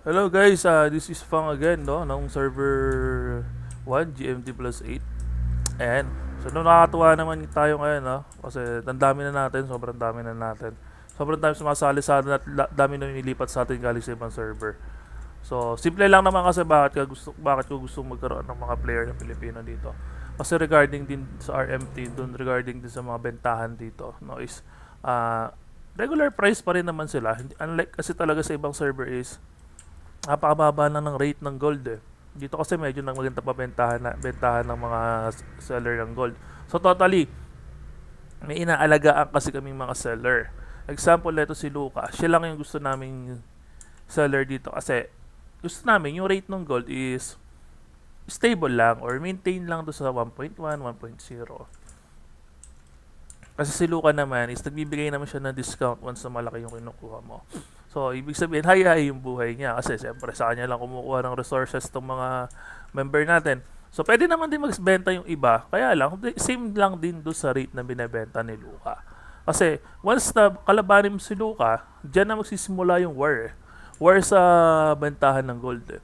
Hello guys, this is Fang again, no, ng server 1, GMT plus 8. Ayan. So, nakakatuwa naman tayo ngayon, no? Kasi ang dami na natin, sobrang dami na natin. Sobrang dami sumasali sa atin at dami na nilipat sa atin galing sa ibang server. So, simple lang naman kasi bakit ko gusto magkaroon ng mga player na Pilipino dito. Kasi regarding din sa RMT, dun regarding din sa mga bentahan dito, no, is uh, regular price pa rin naman sila. Unlike kasi talaga sa ibang server is napakababa na ng rate ng gold eh. Dito kasi medyo nang maganda pa bentahan ng mga seller ng gold. So totally, may inaalagaan kasi kaming mga seller. Example, ito si Luca. Siya lang yung gusto naming seller dito kasi gusto namin yung rate ng gold is stable lang or maintain lang do sa 1.1, 1.0. Kasi si Luca naman is nagbibigay naman siya ng discount once na malaki yung kinukuha mo. So, ibig sabihin, hayay yung buhay niya. Kasi siyempre sa kanya lang kumukuha ng resources itong mga member natin. So, pwede naman din magbenta yung iba. Kaya lang, same lang din do sa rate na binebenta ni Luca. Kasi, once na kalabanin mo si Luca, dyan na magsisimula yung war eh. War sa bentahan ng gold eh.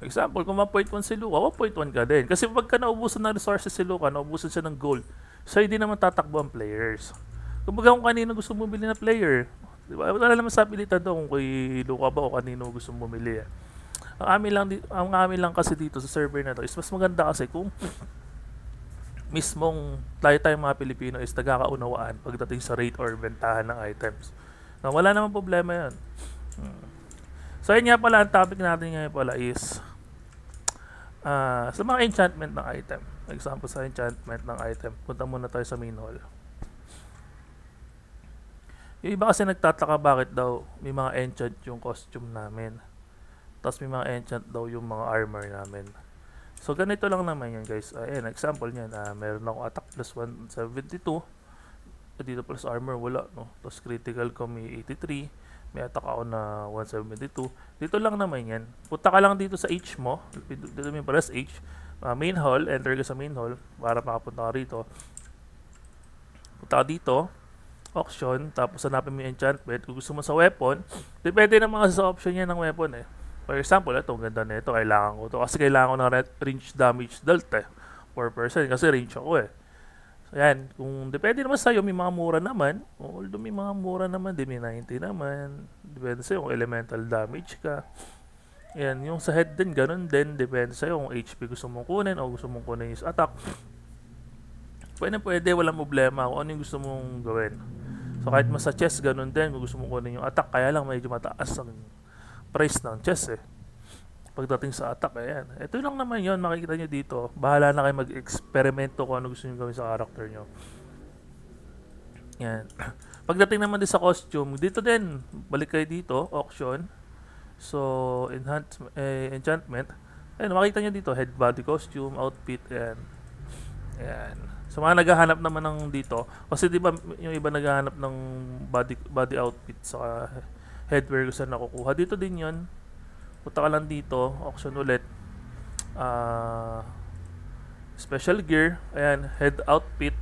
Example, kung 1.1 si Luca, 1.1 ka din. Kasi pagka naubusan ng resources si Luca, naubusan siya ng gold, so hindi naman tatakbo ang players. Kumbaga kung kanino gusto bumili na player, di ba? Wala naman sa pilitan doon kung kay Luca ba o kanino gusto bumili. Ang amin lang kasi dito sa server na to is mas maganda kasi kung mismong tayo mga Pilipino is nagkakaunawaan pagdating sa rate or bentahan ng items. Na wala namang problema yan. So yun nga pala, ang topic natin ngayon pala is sa mga enchantment ng item. Example sa enchantment ng item. Punta muna tayo sa main hall. Yung iba kasi nagtataka bakit daw may mga enchant yung costume namin. Tapos may mga enchant daw yung mga armor namin. So ganito lang naman yan guys. Ayan, example niyan. Meron ako attack plus 172. Dito plus armor wala. No? Tapos critical ko may 83. May attack ako na 172. Dito lang naman yan. Punta ka lang dito sa H mo. Dito may press H. Main hall. Enter ka sa main hall para makapunta ka rito. Punta ka dito. Auction. Tapos hanapin mo yung enchantment. Kung gusto mo sa weapon, depende naman kasi sa option yan ng weapon eh. For example, ito. Ganda na ito. Kailangan ko ito. Kasi kailangan ko ng range damage dealt eh. 4% kasi range ako eh. Ayan, kung depende naman sa'yo, may mga mura naman. Although may mga mura naman, di may 90 naman. Depende sa'yo kung elemental damage ka. Ayan, yung sa head din, ganun din. Depende sa'yo kung HP gusto mong kunin o gusto mong kunin yung attack. Pwede, walang problema kung ano yung gusto mong gawin. So kahit mas sa chest, ganun din. Kung gusto mong kunin yung attack, kaya lang medyo mataas ang price ng chest eh. Pagdating sa attack, ayan. Ito lang naman yon, makikita nyo dito. Bahala na kayo mag-eksperimento kung ano gusto nyo gawin sa character nyo. Yan. Pagdating naman din sa costume, dito din, balik kayo dito, auction. So, enchantment. Ayan, makita nyo dito, head body costume, outfit, ayan. Ayan. So, mga naghahanap naman ng dito, kasi di ba yung iba naghahanap ng body outfit sa headwear kung saan nakukuha. Dito din yon. Punta ka lang dito, auction ulit. Special gear, ayan, head outfit.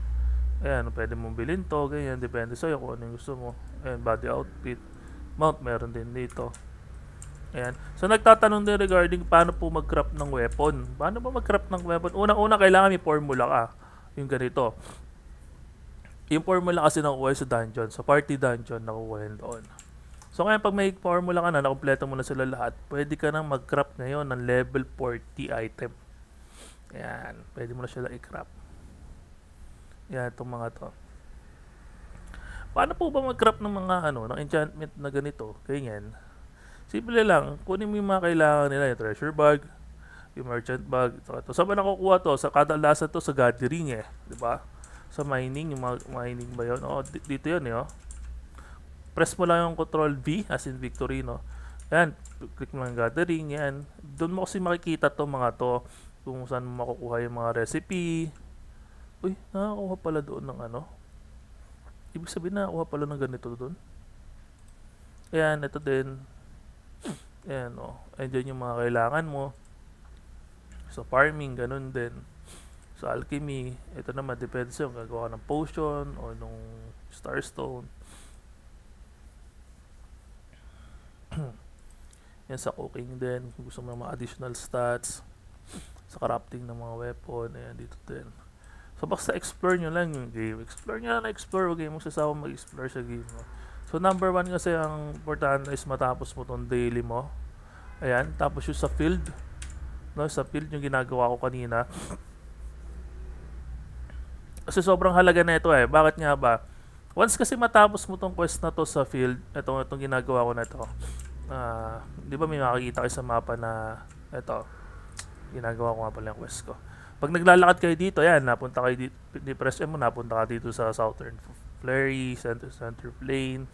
Ayan, pwede mong bilhin to, ganyan, depende sa'yo kung ano yung gusto mo. Ayan, body outfit. Mount, meron din dito. Ayan. So, nagtatanong din regarding paano po mag-craft ng weapon. Paano ba mag-craft ng weapon? Unang-una, kailangan may formula ka. Yung ganito. Yung formula kasi nakukuha sa dungeon. Sa party dungeon, nakukuha doon. So ngayon pag may formula ka na, nakompleto mo na sila lahat, pwede ka nang mag-craft ngayon ng level 40 item. Ayan, pwede mo na sila i-craft. Yan, itong mga to. Paano po ba mag-craft ng mga ng enchantment na ganito? Ganyan. Simple lang, kunin mo yung mga kailangan nila, yung treasure bag, yung merchant bag, ito. Saan ba nakukuha to? Sa kadalasan to sa gathering eh, di ba? Sa mining, yung mining ba yun? Dito yun eh, press mo lang yung control V as in victory, no? Yan, click mo lang gathering, yan. Doon mo kasi makikita to mga to kung saan mo makukuha yung mga recipe. Uy, nakakuha pala doon ng ibig sabihin nakakuha pala ng ganito doon. Yan, ito din. Yan, andyan yung mga kailangan mo. Sa farming, ganun din. Sa alchemy, ito naman, depende sa'yo kung gagawa ng potion o nung starstone. Yan sa cooking din, kung gusto mo ng mga additional stats. Sa crafting ng mga weapon, ayan dito din. So basta explore nyo lang yung game. Explore nyo lang, explore. Huwag kayo magsasawa mag-explore sa game mo. So number 1 kasi ang importante is matapos mo tong daily mo. Ayan, tapos yung sa field. No, sa field yung ginagawa ko kanina. Kasi sobrang halaga na ito eh. Bakit nga ba? Once kasi matapos mo tong quest na to sa field, itong ginagawa ko na ito. Di ba may makikita kayo sa mapa na ito. Ginagawa ko nga pala yung quest ko. Pag naglalakad kayo dito, ayan, napunta kayo dito, press M mo, napunta ka dito sa Southern Prairie, Center Plain,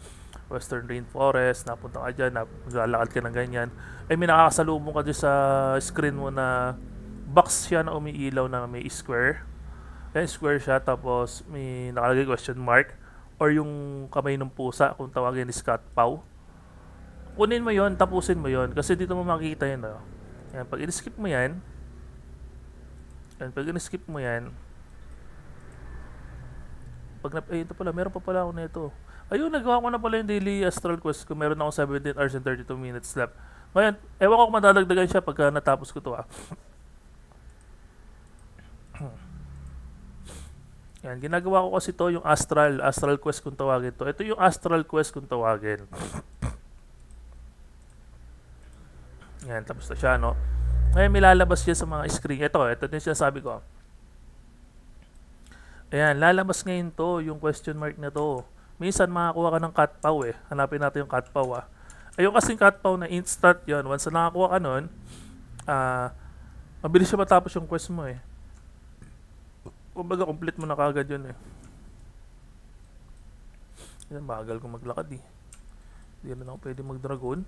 Western Rainforest, napunta ka dyan, naglalakad ka ng ganyan. Ay, may nakakasalubong ka dyan sa screen mo na box siya na umiilaw na may square. Ayan, square siya, tapos may nakalagay question mark, or yung kamay ng pusa, kung tawagin is cat paw. Kunin mo yon, tapusin mo yon, kasi dito mo makikita yun. Ayan, pag in-skip mo yan, ito pala, meron pa pala ako nito. Ayun, nagawa ko na pala yung daily astral quest ko. Meron akong 17 hours and 32 minutes left. Ngayon, ewan ko kung madadagdagan siya pagka natapos ko to Yan, ginagawa ko kasi to yung astral quest kung tawagin to. Ito yung astral quest kung tawagin. Yan, tapos na siya, no? Ngayon, may lalabas yan sa mga screen. Ito din siya sabi ko. Ayan, lalabas ngayon to, yung question mark na to. Minsan makakuha ka ng cat paw eh. Hanapin natin yung cat paw Ayun kasing cat paw na instant yon. Once na nakakuha ka nun, mabilis siya matapos yung quest mo eh. Kumbaga, complete mo na kagad yun eh. Yan, bagal ko maglakad eh. Hindi na ako pwede mag-dragon.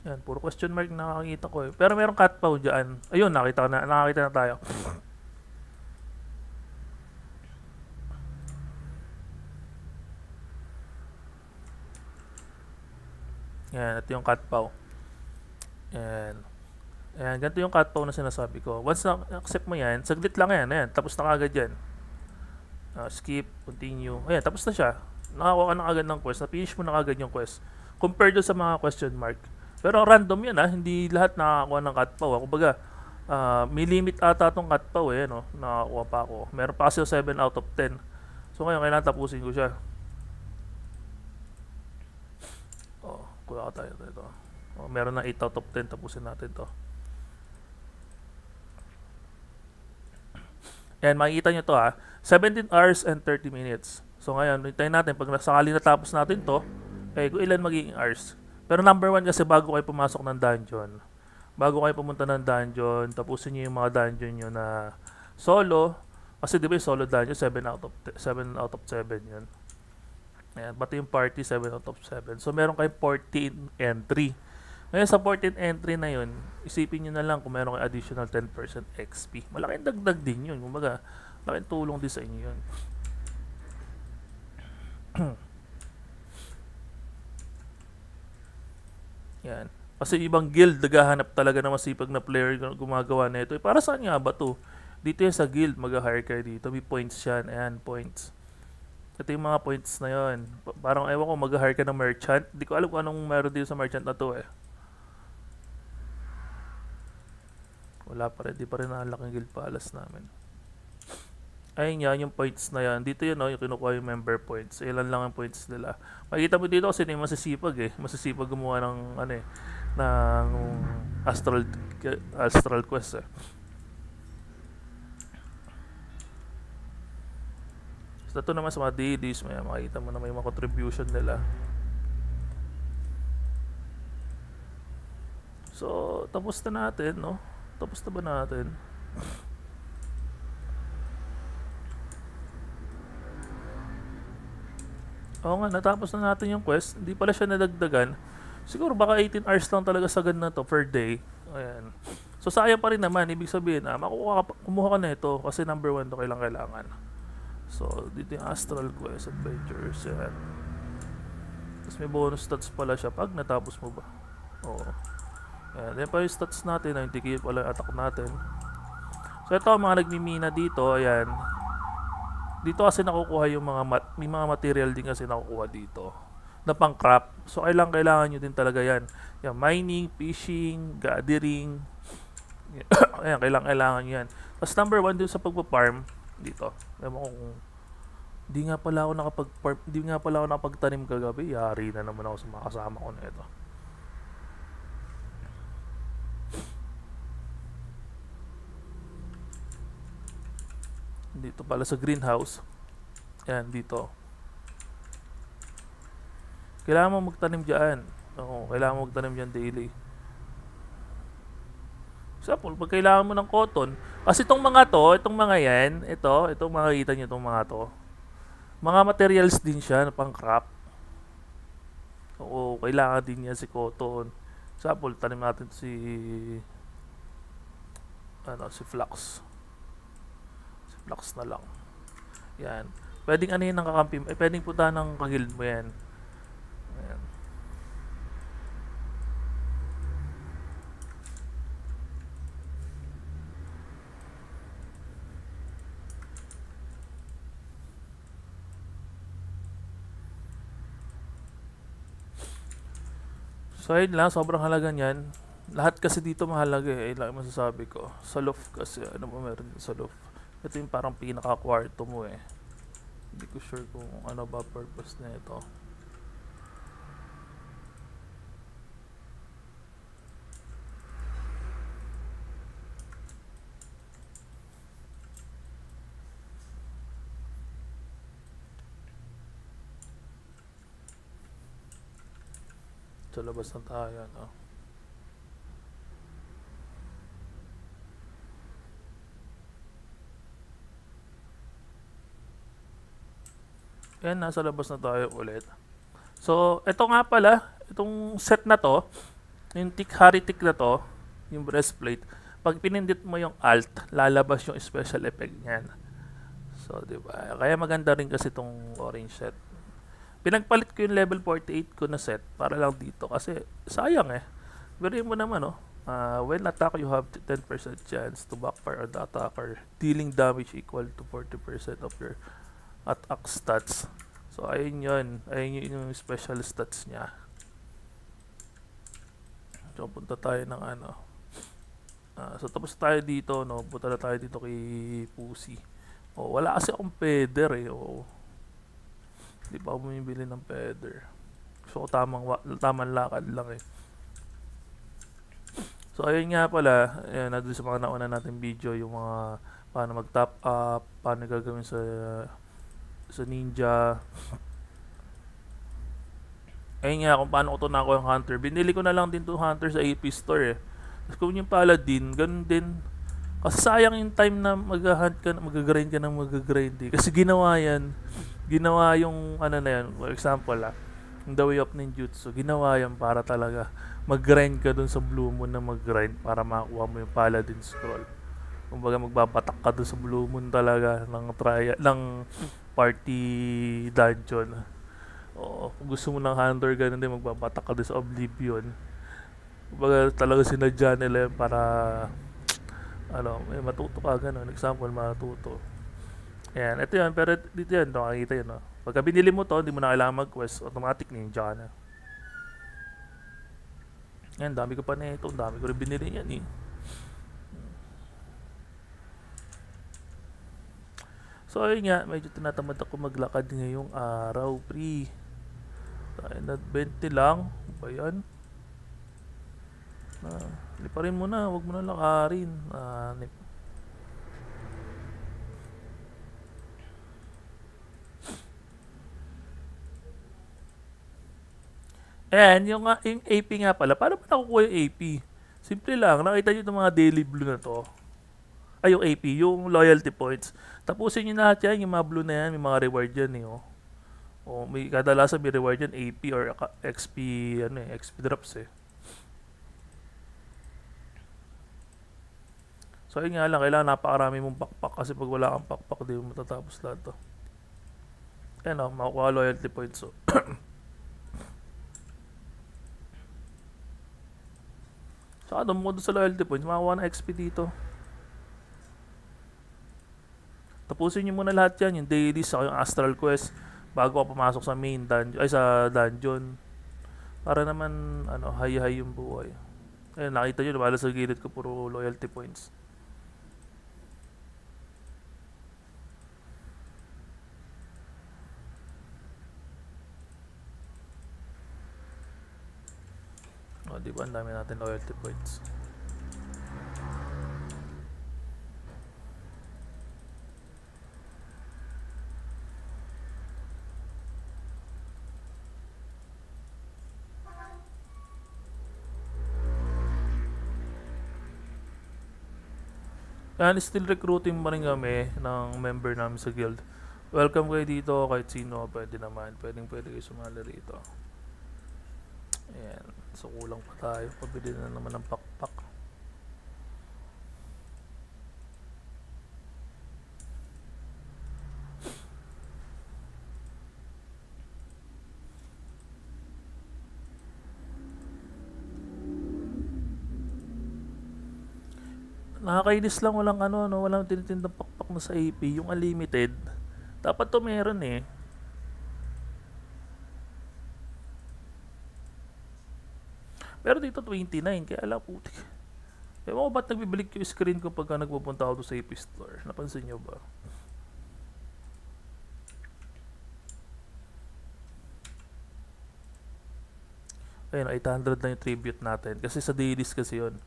Yan, puro question mark na nakakita ko eh. Pero merong cat paw dyan. Ayun, nakakita na tayo. Yan, ito yung cat paw. Yan. Ayan, ganito yung cat paw na sinasabi ko. Once na-accept mo yan, saglit lang yan. Ayan, tapos na kagad yan. Skip, continue. Ayan, tapos na siya. Nakakuha ka na kagad ng quest. Na-finish mo na kagad yung quest. Compared doon sa mga question mark. Pero random yan hindi lahat nakakakuha ng cat paw. Kumbaga, may limit ata itong cat paw no? Nakakuha pa ako. Meron pa kasi 7 out of 10. So ngayon, kailangan tapusin ko siya. Kuha tayo dito. Meron na 8 out of 10. Tapusin natin to. Ayan, makikita nyo to 17 hours and 30 minutes. So ngayon, hintayin natin. Pag sakali natapos natin to, kung ilan magiging hours. Pero number 1 kasi bago kayo pumasok ng dungeon. Bago kayo pumunta ng dungeon, tapusin nyo yung mga dungeon nyo na solo. Kasi di ba yung solo dungeon, 7 out of 7 yun. Ayan, pati yung party, 7 out of 7. So, meron kayong 14 entry. Ngayon, sa 14 entry na yun, isipin nyo na lang kung meron kayong additional 10% XP. Malaking dagdag din yun. Kumbaga, malaking tulong din sa inyo yun. Yan. Kasi ibang guild, naghahanap talaga ng masipag na player gumagawa na ito. Para saan nga ba to? Dito yan sa guild, mag-hire kayo dito. May points yan. Ayan, points. Ito yung mga points na yun. Parang ewan ko, mag-hire ka ng merchant. Hindi ko alam kung anong meron dito sa merchant na to eh. Wala pa rin. Di pa rin naalak yung guild palace namin. Ayun yan, yung points na yan. Dito yun, yung kinukuha yung member points. Ilan lang ang points nila. Makikita mo dito kasi yung masisipag eh. Masisipag gumawa ng, ng astral quest eh. So, ito naman sa mga dailies, makikita mo na may mga contribution nila. So, tapos na natin, no? Tapos na ba natin? Oo nga, natapos na natin yung quest. Hindi pala siya nadagdagan. Siguro baka 18 hours lang talaga sagad na to per day. Ayan. So, sayang pa rin naman. Ibig sabihin, kumuha ka na ito kasi number 1 to kailangan. So, dito yung Astral Quest Adventures. Yan. Tapos may bonus stats pala siya pag natapos mo ba. Oo. Yan. Yan pa yung stats natin. 90k pala yung attack natin. So, ito mga nagmimina dito. Ayan. Dito kasi nakukuha yung may mga material din kasi nakukuha dito. na pang-crop. So, kailangan nyo din talaga yan. Yan, mining, fishing, gathering. Ayan, kailangan nyo yan. Tapos number 1 din sa pagpa-farm, dito. Alam mo kung di nga pala ako nakapagtanim kagabi, yari na naman ako sa mga kasama ko na ito. Dito pala sa greenhouse. Ayan, dito. Kailangan mo magtanim dyan. Oo, kailangan mo magtanim dyan daily. Example, pag kailangan mo ng cotton, kasi itong mga yan, itong makikita nyo itong mga to, mga materials din siya na pang crop. Oo, kailangan din yan si cotton. Example, tanim natin si flax. Si flax na lang. Yan. Pwedeng ano yun ng kakampi, pwedeng punta ng kagild mo yan. Ayan. So ayun lang, sobrang halaga niyan. Lahat kasi dito mahalaga eh, lang masasabi ko. Sa loft kasi, ano mo meron sa loft? Ito yung parang pinaka-kwarto mo eh. Hindi ko sure kung ano ba purpose na ito. Sa labas na tayo, no? Yan, nasa labas na tayo ulit. So, ito nga pala, itong set na to, yung haritik na to, yung breastplate, pag pinindit mo yung alt, lalabas yung special effect niyan. So, diba? Kaya maganda rin kasi itong orange set. Pinagpalit ko yung level 48 ko na set para lang dito kasi sayang eh. Pero mo naman, no? When attack, you have 10% chance to backfire on the attacker, dealing damage equal to 40% of your attack stats. So, ayun yun. Ayun yung special stats niya. So, punta tayo ng ano. So, tapos tayo dito, no? Punta na tayo dito kay Pussy. Oh, wala kasi akong feather eh. Oh. Hindi pa ako bumibili ng feather. So, tamang lakad lang eh. So, ayun nga pala. Ayan, nandun sa mga nauna natin video, yung mga paano mag-top up, paano gagawin sa ninja. Ayun nga, kung paano ko ito nakuha yung hunter. Binili ko na lang din to hunter sa AP store eh. Tapos kung yung paladin, ganun din. Kasi sayang yung time na mag-hunt ka, mag-grind ka ng mag-grind eh. Kasi ginawa yan. Ginawa yung ano na yan, for example yung The Way of Ninjutsu, ginawa yan para talaga mag-grind ka dun sa Blue Moon na mag-grind para makakuha mo yung Paladin Scroll. Kumbaga magbabatak ka dun sa Blue Moon talaga ng party dungeon. Oo, kung gusto mo ng hunter ganun din, magbabatak ka dun sa Oblivion. Kumbaga talaga sinadya nila yan para matuto ka ganun. Example, matuto. Ayan, ito yan, pero dito yan, nakakita yun, no? Pagka binili mo to, hindi mo na kailangan mag-quest, automatic ninja ka na. Ayan, dami ko pa na ito, dami ko rin binili yan eh. So, ayun nga, medyo tinatamad ako maglakad ngayong araw, pre. Tayo na 20 lang, ba yan? Liparin mo na, huwag mo na lakarin. And yung AP nga pala, paano ba nakukuha yung AP? Simple lang, nakita nyo itong mga daily blue na to. Ay, yung AP, yung loyalty points. Tapusin nyo na lahat yan, yung mga blue na yan, may mga reward yan eh. May kadalasan may reward yan, AP or XP, XP drops eh. So yun nga lang, kailangan napakarami mong pakpak kasi pag wala kang pakpak, di mo matatapos lahat to. Ayan makukuha loyalty points so. Saka doon mo sa loyalty points, makakuha ng XP dito. Tapusin nyo muna lahat yan, yung daily, saka yung astral quest. bago ka pumasok sa main dungeon, ay sa dungeon. Para naman, ano, high-high yung buhay. Ayun, nakita nyo, lumala sa gilid ko, puro loyalty points. O, di ba? Ang dami natin loyalty points. Yan, still recruiting pa rin kami ng member namin sa guild. Welcome kayo dito, kahit sino, pwede naman. Pwede kayo sumali rito. Ayan, so kulang pa tayo. Pabili na naman ng pakpak. Nakakainis lang, walang ano, no, walang tinitindang pakpak na sa AP, yung unlimited. Dapat to meron eh. Pero dito 29, kaya ala putik. Ewan ko ba't nagbibilik yung screen ko pagka nagpupunta ako sa AP store. Napansin nyo ba? Ayun, 800 na yung tribute natin. Kasi sa dailies kasi yun.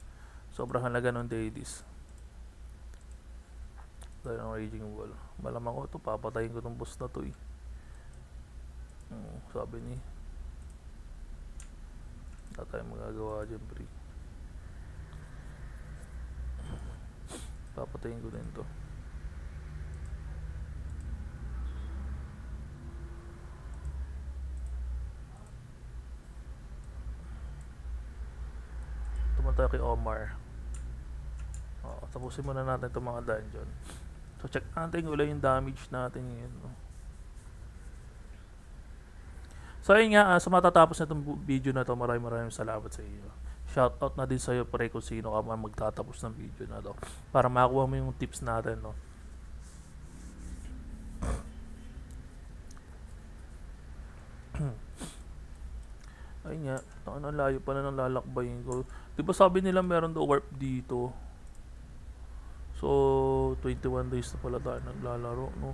Sobrang halaga ng dailies. Dahil ng raging wall. Malamang ko ito, papatayin ko tong boss na to eh. Sabi ni wala tayong magagawa dyan, pre. Papatayin ko din to. Tumunta kay Omar. Tapusin muna natin itong mga dungeon. So check natin kung wala yung damage natin yun, no? So ayun nga, sa matatapos na itong video na to, maraming salamat sa iyo. Shoutout na din sa iyo pre kung sino ka man magtatapos ng video na to, para makakuha mo yung tips natin, no? Ayun nga, ang layo pala ng lalakbayin ko. Diba sabi nila meron daw warp dito? So 21 days na pala tayo naglalaro, no?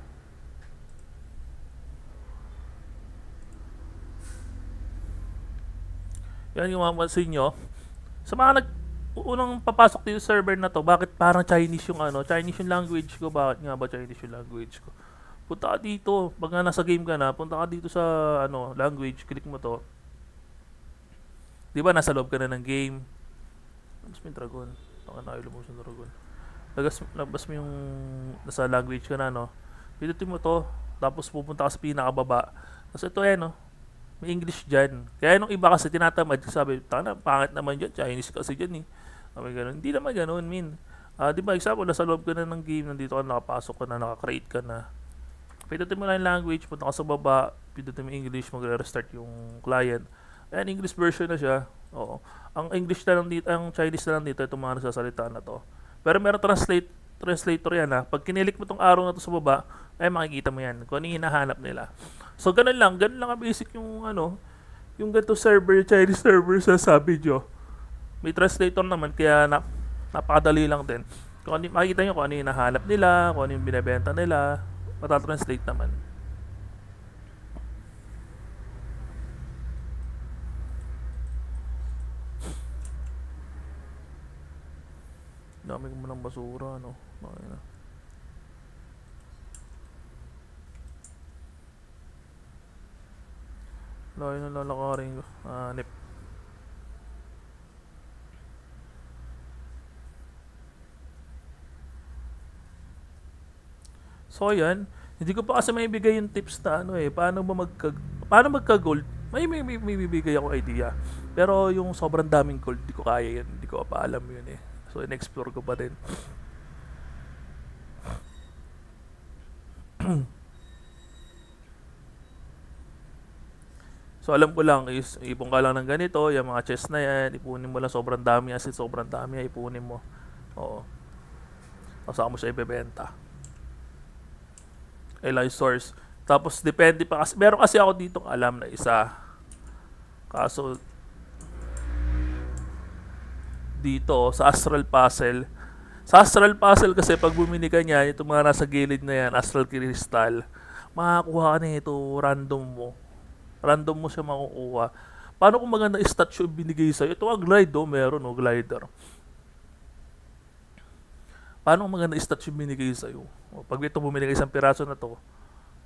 Yan yung mapansin nyo. Sa mga unang papasok dito sa server na to, bakit parang Chinese yung ano? Chinese yung language ko. Bakit nga ba Chinese yung language ko? Punta ka dito. Pag nga nasa game ka na, punta ka dito sa ano, language. Click mo to. Diba nasa loob ka na ng game? Labas mo yung dragon. Ayaw lumabas yung dragon. Labas mo yung nasa language ka na, no? Pindutin mo to. Tapos pupunta ka sa pinakababa. Tapos ito no? May English dyan. Kaya nung iba kasi tinatamad, sabi, tanga, pangit naman dyan, Chinese kasi dyan eh. Sabi ganun. Hindi naman ganun, min. Di ba, example, nasa loob ka na ng game, nandito ka, nakapasok ka na, nakakreate ka na. Pindutin mo lang yung language, punta ka sa baba, pindutin mo English, magre-restart yung client. Ayan, English version na siya. Oo. Ang English na lang dito, ang Chinese na lang dito, itong mga nagsasalita na to. Pero meron translator yan ha. Pag kinilik mo tong arrow na to sa baba, ay makikita mo yan kung ano yung hinahanap nila. So ganun lang ang basic yung ano, yung ganito server, Chinese server sa video. May translator naman kaya napakadali lang din. Kung ano, makikita nyo kung ano yung hinahanap nila, kung ano yung binebenta nila, matatranslate naman. Dami ko mo ng basura, no? Okay na. Layo na lalakarin ko. Nip. So ayan, hindi ko pa kasi maibigay yung tips na ano eh, paano magka-gold. May bibigay ako idea. Pero yung sobrang daming gold, di ko kaya yan. Hindi ko pa alam yun eh. So in-explore ko pa din. So alam ko lang is ipon ka lang ng ganito, yung mga chest na yan, ipunin mo lang sobrang dami, as in sobrang dami, ipunin mo. Oo. Saka mo siya ibebenta. Live source. Tapos depende pa kasi, meron kasi ako ditong alam na isa. Kaso dito sa Astral Puzzle. Sa Astral Puzzle kasi pag bumili ka niyan, itong mga nasa gilid na yan, Astral Crystal, makakuha ka na ito random mo. Random mo siya makukuha. Paano kung maganda statue binigay sa'yo? Ito ang glide meron glider. Paano kung maganda statue binigay sa'yo? Pag ito bumili ka isang piraso na to,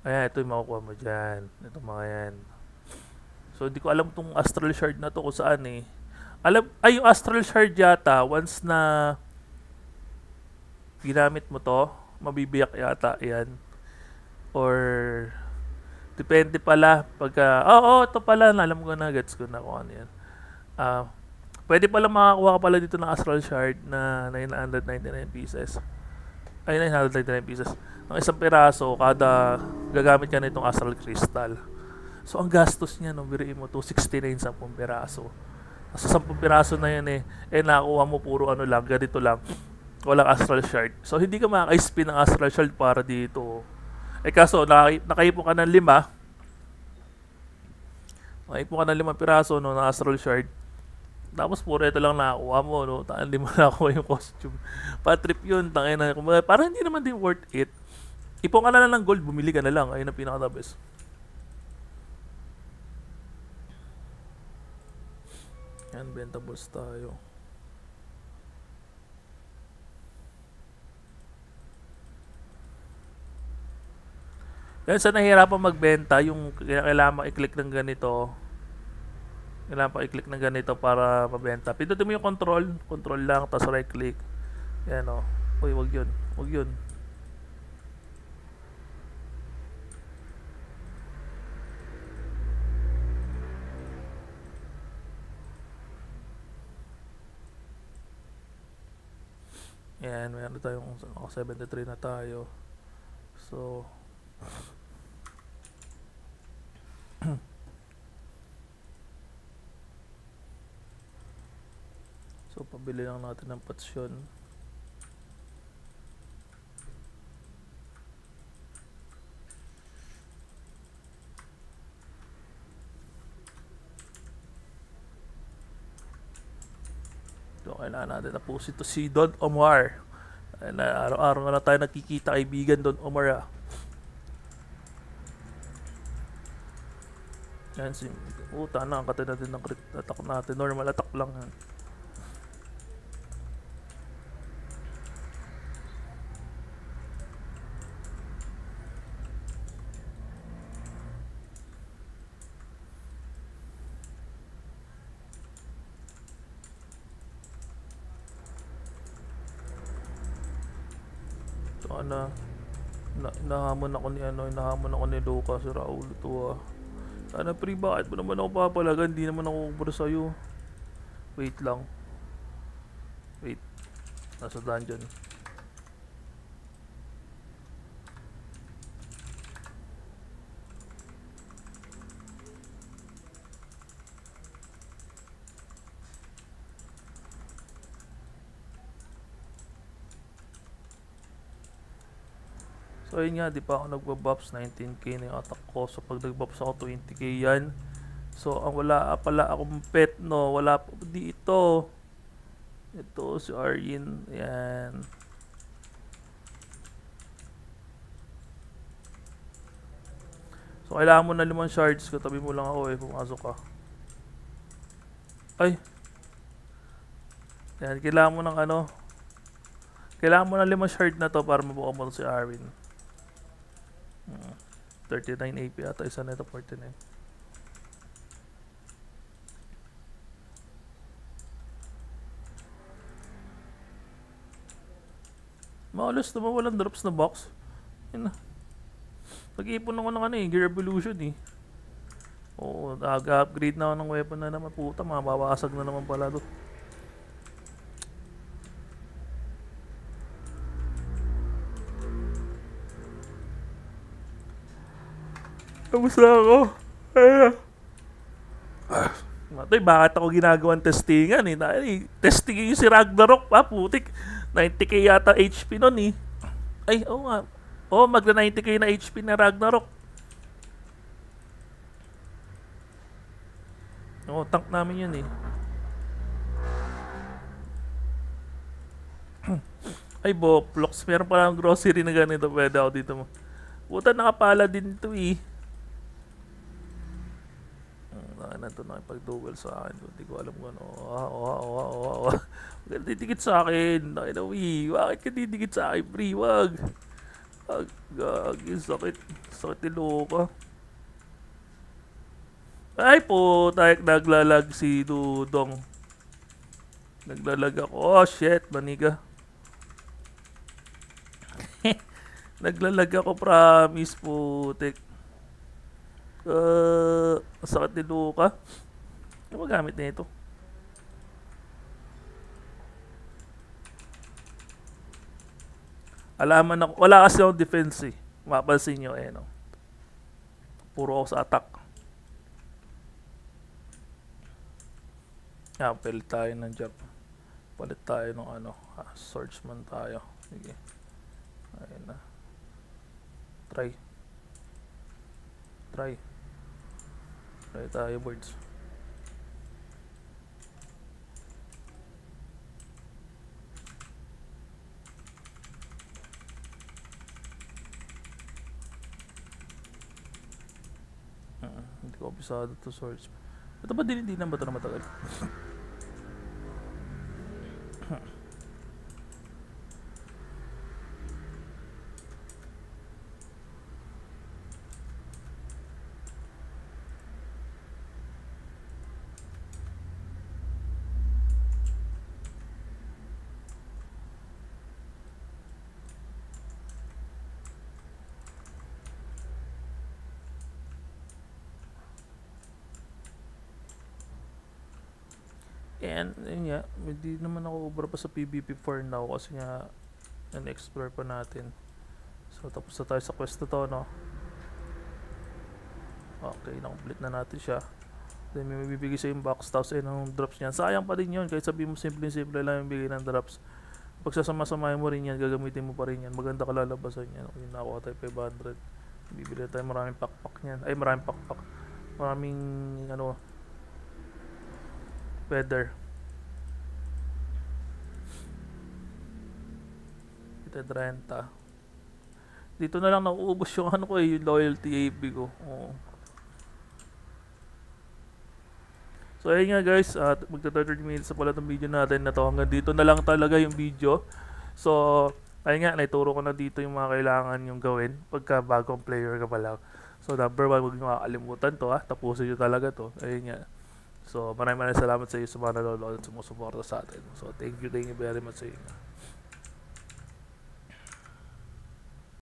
ayan, ito yung makukuha mo dyan. Ito mga yan. So, hindi ko alam itong Astral Shard na to kung saan eh. Yung Astral Shard yata, once na ginamit mo to, mabibiyak yata yan. Or, depende pala. Pagka, ito pala, alam ko na, gets ko na kung ano yan. Pwede pala makakuha ka pala dito ng Astral Shard na 999 pieces. Ay, 999 pieces. Ang isang piraso, kada gagamit ka na itong Astral Crystal. So, ang gastos niya, no, biriin mo, 269 10 piraso. Sa 10 piraso na yan nakuha mo puro ano lang, ganito lang. Walang Astral Shard. So, hindi ka makaka-spin ng Astral Shard para dito. Kaso, nakaipon ka ng 5. Nakaipon ka ng 5 piraso, no, ng Astral Shard. Tapos puro ito lang nakakuha mo, no? Hindi mo nakakuha yung costume. Patrip yun, tangin na. Parang hindi naman din worth it. Ipon ka na lang ng gold, bumili ka na lang. Ayun ang pinaka-the best. Yan, bentables tayo. Yan, sa nahihirapan magbenta, yung kailangan i-click ng ganito. Kailangan pa i-click ng ganito para mabenta. Pindutin mo yung control. Control lang, tapos right click. Yan o. Uy, wag yun. Wag yun. Yan, mayroon tayong 73 na tayo. So, so, pabili lang natin ng patsyon. So, kailangan natin tapusin to si Don Omar. Araw-araw na lang tayo nakikita kaibigan Don Omar. Yan, puta na, ang kata natin ng crit attack natin. Normal attack lang yan. Nahamon ako ni Lucas Raul to Sana pre, bakit mo naman ako papalagan? Hindi naman ako kubra sa'yo. Wait lang. Wait. Nasa dungeon. So ayun nga, di pa ako nagbabuffs, 19k na yung attack ko. So pag nagbuffs ako, 20k yan. So ang wala pala akong pet, no, wala pa dito. Ito si Aryin, yan. So kailangan mo na 5 shards, katabi mo lang ako pumasok ka. Ay. Yan, kailangan mo ng kailangan mo ng 5 shard na to para mabuka mo si Aryin. 39 AP ata isa na ito, 49. Maulos naman, walang drops na box. Yun na. Nag-iipon ako ng Gear Evolution Oo, nag-upgrade na ako ng weapon na naman. Puta, mababasag na naman pala to. Kamusta ako? Matoy, bakit ako ginagawang testingan Testingin yung si Ragnarok putik. 90k yata HP nun Ay, oo nga. Magna 90k na HP na Ragnarok. Oo, tank namin yun eh. Ay, Boplox. Meron palang grocery na ganito. Pwede ako dito mo. Puta, nakapala din to eh. Na ito nakipag-duel sa akin. Hindi ko alam kung ano. Huwag ka didikit sa akin. Nakinawi. Bakit ka didikit sa akin, pre? Wag. Gagi. Sakit. Sakit ni Loka. Ay po. Tayo naglalag si Dudong. Naglalag ako. Oh shit. Maniga. Naglalag ako. Promise po. Sakit ni Luka. Ano magamit na ito? Alaman ako. Wala kasi akong defense eh. Mapapansin nyo eh no. Puro ako sa attack. Palit tayo ng job. Palit tayo ng ano. Swordsman tayo. Sige. Ayun na. Try tayo birds. Hindi ko obisado to swords. Ito ba din hindi na ba ito na matagal? And yun nga, hindi naman ako ubra pa sa PvP for now kasi nga na-explore pa natin. So tapos na tayo sa quest na to, no? Okay, na-complete na natin siya. Then may bibigay sa yung box tapos yung drops niyan. Sayang pa din yun kahit sabihin mo simple lang yung bigay ng drops. Pag sasama-samahin mo rin yan, gagamitin mo pa rin yan. Maganda kalalabasan yan. Okay, nakuha tayo 500. Bibili tayo maraming pakpak niyan. Ay, maraming pakpak. Maraming ano, feather. Kita 30. Dito na lang nauubos yung ano ko eh, yung loyalty AP ko. Oo. So ayun nga guys, magta 30 minutes na pala itong video natin na to. Hanggang dito na lang talaga yung video. So ayun nga, naituro ko na dito yung mga kailangan yung gawin pagka bagong player ka pa lang. So number 1, huwag nyo makakalimutan to ha. Tapusin nyo talaga to. Ayun nga. So maraming salamat sa iyo sa mga nanonood at sumusuporta sa atin. So thank you very much sa inyo.